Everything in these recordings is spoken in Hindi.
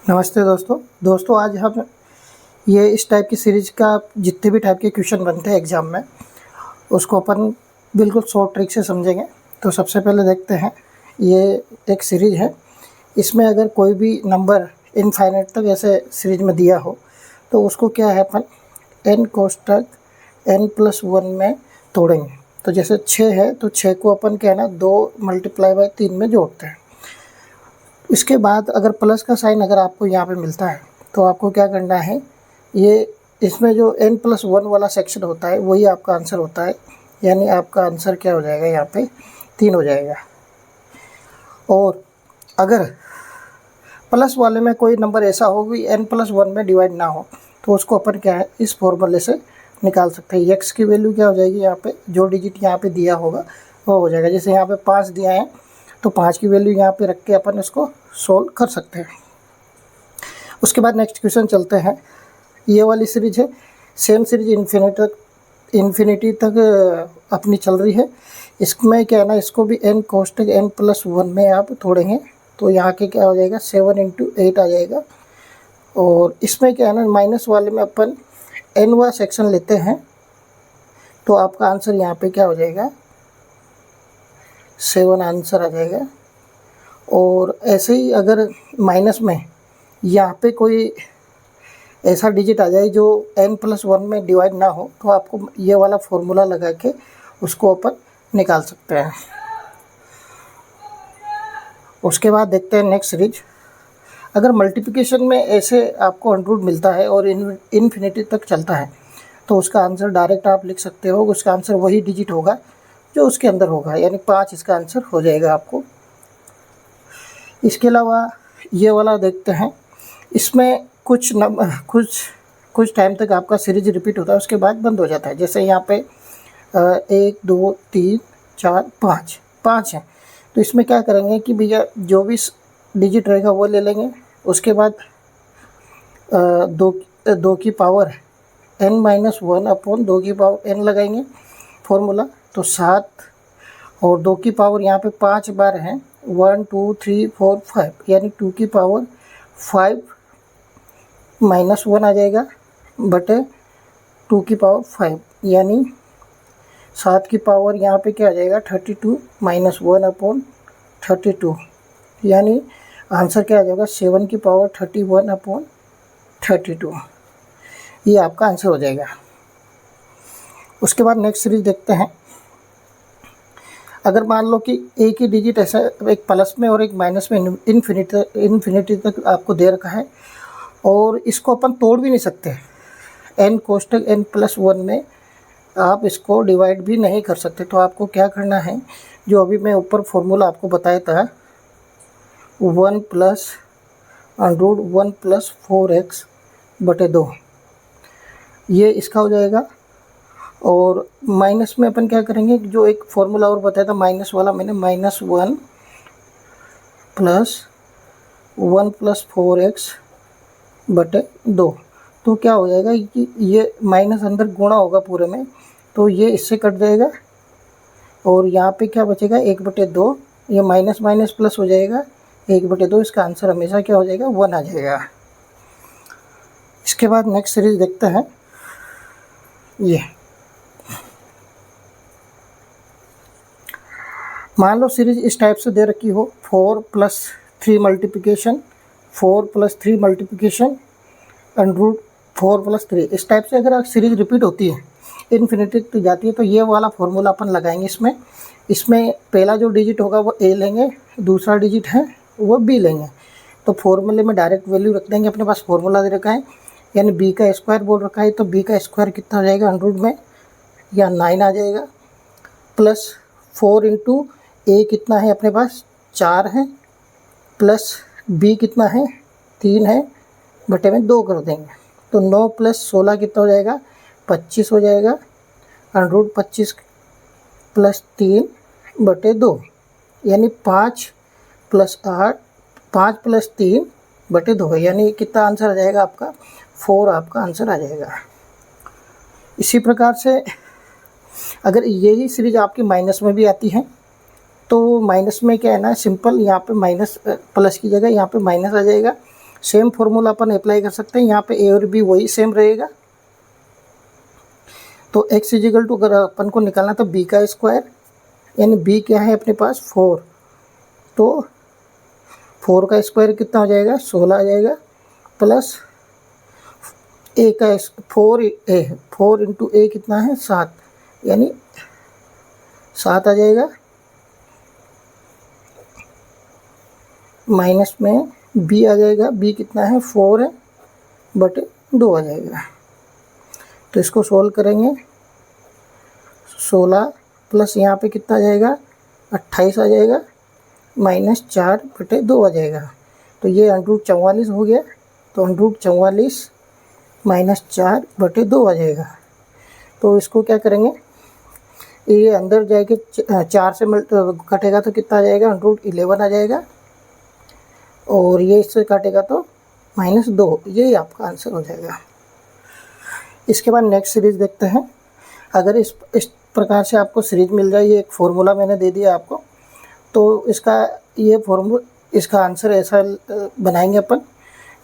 नमस्ते दोस्तों आज हम ये इस टाइप की सीरीज़ का जितने भी टाइप के क्वेश्चन बनते हैं एग्ज़ाम में उसको अपन बिल्कुल शॉर्ट ट्रिक से समझेंगे। तो सबसे पहले देखते हैं, ये एक सीरीज़ है। इसमें अगर कोई भी नंबर इनफाइनाइट तक ऐसे सीरीज में दिया हो तो उसको क्या है, अपन n कोष्टक n+1 में तोड़ेंगे। तो जैसे 6 है तो 6 को अपन क्या है ना 2 × 3 में जोड़ते हैं। इसके बाद अगर प्लस का साइन अगर आपको यहाँ पे मिलता है तो आपको क्या करना है, ये इसमें जो n+1 वाला सेक्शन होता है वही आपका आंसर होता है। यानी आपका आंसर क्या हो जाएगा, यहाँ पे 3 हो जाएगा। और अगर प्लस वाले में कोई नंबर ऐसा हो कि n+1 में डिवाइड ना हो तो उसको अपन क्या है इस फॉर्मूले से निकाल सकते हैं। x की वैल्यू क्या हो जाएगी, यहाँ पे जो डिजिट यहाँ पे दिया होगा वो हो जाएगा। जैसे यहाँ पे 5 दिया है तो 5 की वैल्यू यहाँ पे रख के अपन इसको सोल्व कर सकते हैं। उसके बाद नेक्स्ट क्वेश्चन चलते हैं। ये वाली सीरीज है, सेम सीरीज इन्फिनिटी तक अपनी चल रही है। इसमें क्या है ना, इसको भी n कोष्टक n+1 में आप तोड़ेंगे तो यहाँ के क्या हो जाएगा 7 × 8 आ जाएगा। और इसमें क्या है ना, माइनस वाले में अपन nवा सेक्शन लेते हैं तो आपका आंसर यहाँ पे क्या हो जाएगा 7 आंसर आ जाएगा। और ऐसे ही अगर माइनस में यहाँ पे कोई ऐसा डिजिट आ जाए जो n+1 में डिवाइड ना हो तो आपको ये वाला फॉर्मूला लगा के उसको अपन निकाल सकते हैं। उसके बाद देखते हैं नेक्स्ट सीरीज। अगर मल्टीप्लिकेशन में ऐसे आपको 100 मिलता है और इन्फिनिटी तक चलता है तो उसका आंसर डायरेक्ट आप लिख सकते हो। उसका आंसर वही डिजिट होगा जो उसके अंदर होगा, यानी 5 इसका आंसर हो जाएगा आपको। इसके अलावा ये वाला देखते हैं। इसमें कुछ टाइम तक आपका सीरीज रिपीट होता है, उसके बाद बंद हो जाता है। जैसे यहाँ पे 1 2 3 4 5 है तो इसमें क्या करेंगे कि भैया जो भी डिजिट रहेगा वो ले लेंगे। उसके बाद 2 की पावर n-1/2 की पावर n लगाएंगे फॉर्मूला, तो 7। और 2 की पावर यहाँ पे 5 बार है, 1 2 3 4 5, यानी 2 की पावर 5 -1 आ जाएगा बटे 2 की पावर 5, यानी 7 की पावर यहाँ पे क्या आ जाएगा 32 -1/32, यानी आंसर क्या आ जाएगा 7 की पावर 31/32। ये आपका आंसर हो जाएगा। उसके बाद नेक्स्ट सीरीज देखते हैं। अगर मान लो कि एक ही डिजिट ऐसा एक प्लस में और एक माइनस में इन्फिनिटी तक आपको दे रखा है और इसको अपन तोड़ भी नहीं सकते, n कोष्टक n+1 में आप इसको डिवाइड भी नहीं कर सकते, तो आपको क्या करना है, जो अभी मैं ऊपर फॉर्मूला आपको बताया था 1 + 4x/2, ये इसका हो जाएगा। और माइनस में अपन क्या करेंगे, जो एक फॉर्मूला और बताया था माइनस वाला मैंने, -1 + 4x/2, तो क्या हो जाएगा कि ये माइनस अंदर गुणा होगा पूरे में तो ये इससे कट जाएगा और यहाँ पे क्या बचेगा 1/2, ये माइनस माइनस प्लस हो जाएगा 1/2। इसका आंसर हमेशा क्या हो जाएगा 1 आ जाएगा। इसके बाद नेक्स्ट सीरीज देखते हैं। ये मान लो सीरीज इस टाइप से दे रखी हो 4 + 3 मल्टीप्लिकेशन, 4 + 3 मल्टीप्लिकेशन, √4 + 3, इस टाइप से अगर सीरीज रिपीट होती है इन्फिनिटी तक जाती है तो ये वाला फॉर्मूला अपन लगाएंगे। इसमें पहला जो डिजिट होगा वो a लेंगे, दूसरा डिजिट है वो b लेंगे। तो फॉर्मूले में डायरेक्ट वैल्यू रख देंगे, अपने पास फॉर्मूला दे रखा है, यानी b का स्क्वायर बोल रखा है तो b का स्क्वायर कितना हो जाएगा 100 में, या 9 आ जाएगा, प्लस 4 × a कितना है अपने पास 4 है, प्लस b कितना है 3 है, बटे में 2 कर देंगे तो 9 + 16 कितना हो जाएगा 25 हो जाएगा, 125 + 3/2, यानी 5 + 8 5 + 3/2 है, यानी कितना आंसर आ जाएगा आपका 4 आपका आंसर आ जाएगा। इसी प्रकार से अगर यही सीरीज आपकी माइनस में भी आती है तो माइनस में क्या है ना, सिंपल यहाँ पे माइनस प्लस की जगह यहाँ पे माइनस आ जाएगा सेम फॉर्मूला अपन अप्लाई कर सकते हैं, यहाँ पे ए और बी वही सेम रहेगा। तो x इजिकल टू अगर अपन को निकालना तो b का स्क्वायर, यानी b क्या है अपने पास 4, तो 4 का स्क्वायर कितना हो जाएगा 16 आ जाएगा, प्लस a का 4 इंटू ए कितना है 7, यानी 7 आ जाएगा, माइनस में b आ जाएगा, b कितना है 4 है बटे 2 आ जाएगा। तो इसको सोल्व करेंगे, 16 प्लस यहाँ पे कितना आ जाएगा 28 आ जाएगा, माइनस 4 बटे 2 आ जाएगा। तो ये √44 हो गया, तो √44 माइनस 4 बटे 2 आ जाएगा। तो इसको क्या करेंगे, ये अंदर जाके 4 से कटेगा तो कितना आ जाएगा √11 आ जाएगा, और ये इससे काटेगा तो -2, यही आपका आंसर हो जाएगा। इसके बाद नेक्स्ट सीरीज़ देखते हैं। अगर इस प्रकार से आपको सीरीज मिल जाए, ये एक फार्मूला मैंने दे दिया आपको, तो इसका आंसर ऐसा बनाएंगे अपन।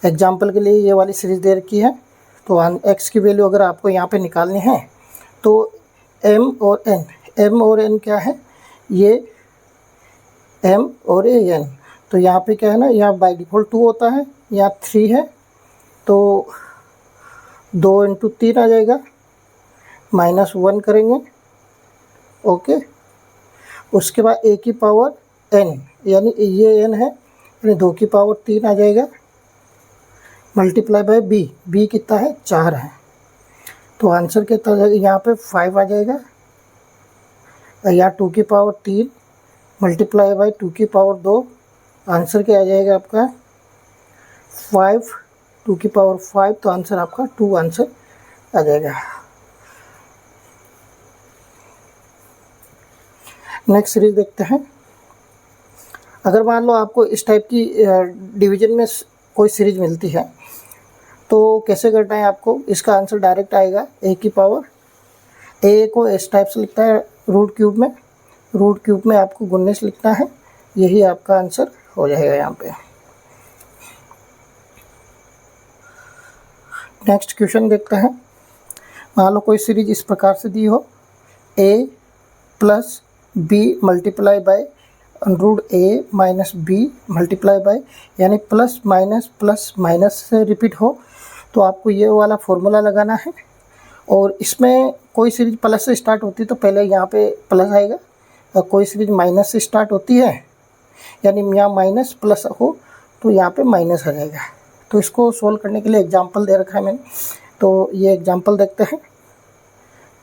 एग्जाम्पल के लिए ये वाली सीरीज़ दे रखी है, तो x की वैल्यू अगर आपको यहाँ पे निकालनी है तो m और n क्या है, ये m और n, तो यहाँ पे क्या है ना, यहाँ बाय डिफ़ॉल्ट 2 होता है, यहाँ 3 है, तो 2 इंटू 3 आ जाएगा, -1 करेंगे, ओके। उसके बाद a की पावर n, यानी ये n है, यानी 2 की पावर 3 आ जाएगा, मल्टीप्लाई बाय b कितना है 4 है, तो आंसर कितना आ जाएगा, यहाँ पे 5 आ जाएगा, या 2 की पावर 3 मल्टीप्लाई बाय 2 की पावर 2, आंसर क्या आ जाएगा आपका 5, 2 की पावर 5, तो आंसर आपका 2 आंसर आ जाएगा। नेक्स्ट सीरीज देखते हैं। अगर मान लो आपको इस टाइप की डिवीजन में कोई सीरीज मिलती है, तो कैसे करना है आपको, इसका आंसर डायरेक्ट आएगा a की पावर, a को इस टाइप से लिखता है रूट क्यूब में आपको 19 लिखना है, यही आपका आंसर हो जाएगा यहाँ पे। नेक्स्ट क्वेश्चन देखते हैं। मान लो कोई सीरीज इस प्रकार से दी हो, a plus b multiply by √a minus b multiply by, यानी प्लस माइनस से रिपीट हो, तो आपको ये वाला फॉर्मूला लगाना है। और इसमें कोई सीरीज प्लस से स्टार्ट होती है तो पहले यहाँ पे प्लस आएगा, और कोई सीरीज माइनस से स्टार्ट होती है, यानी यहाँ माइनस प्लस हो तो यहाँ पे माइनस आ जाएगा। तो इसको सोल्व करने के लिए एग्जांपल दे रखा है मैंने, तो ये एग्जांपल देखते हैं।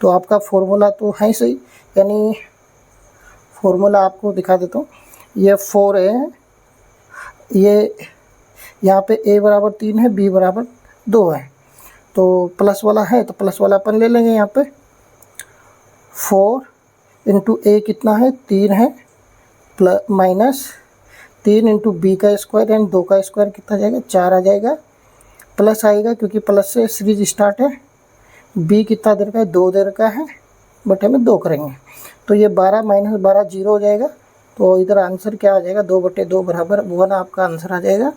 तो आपका फॉर्मूला तो है सही, यानी फॉर्मूला आपको दिखा देता हूँ। ये 4a है, ये यहाँ पे a बराबर 3 है, b बराबर 2 है, तो प्लस वाला है तो प्लस वाला अपन ले लेंगे। यहाँ पे 4 इंटू a कितना है 3 है, प्लस माइनस 3 इंटू b का स्क्वायर, यानी 2 का स्क्वायर कितना जाएगा 4 आ जाएगा, प्लस आएगा क्योंकि प्लस से सीरीज स्टार्ट है। b कितना दे रखा है 2 दे रखा है, बटे में 2 करेंगे, तो ये 12 माइनस 12 0 हो जाएगा। तो इधर आंसर क्या आ जाएगा 2 बटे 2 बराबर 1 आपका आंसर आ जाएगा।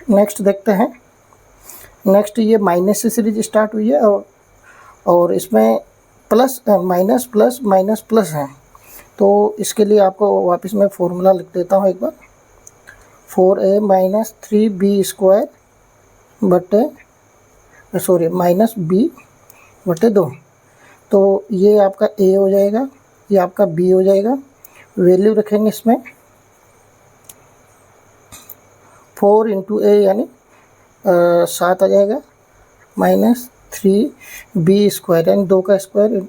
नेक्स्ट देखते हैं। नेक्स्ट ये माइनस से सीरीज स्टार्ट हुई है, और इसमें plus minus plus minus plus है, तो इसके लिए आपको वापस मैं फॉर्मूला लिख देता हूँ एक बार। 4a माइनस 3b स्क्वायर बटे माइनस b बटे 2, तो ये आपका a हो जाएगा, ये आपका b हो जाएगा। वैल्यू रखेंगे इसमें 4 इंटू a यानी 7 आ जाएगा, माइनस 3b स्क्वायर यानी 2 का स्क्वायर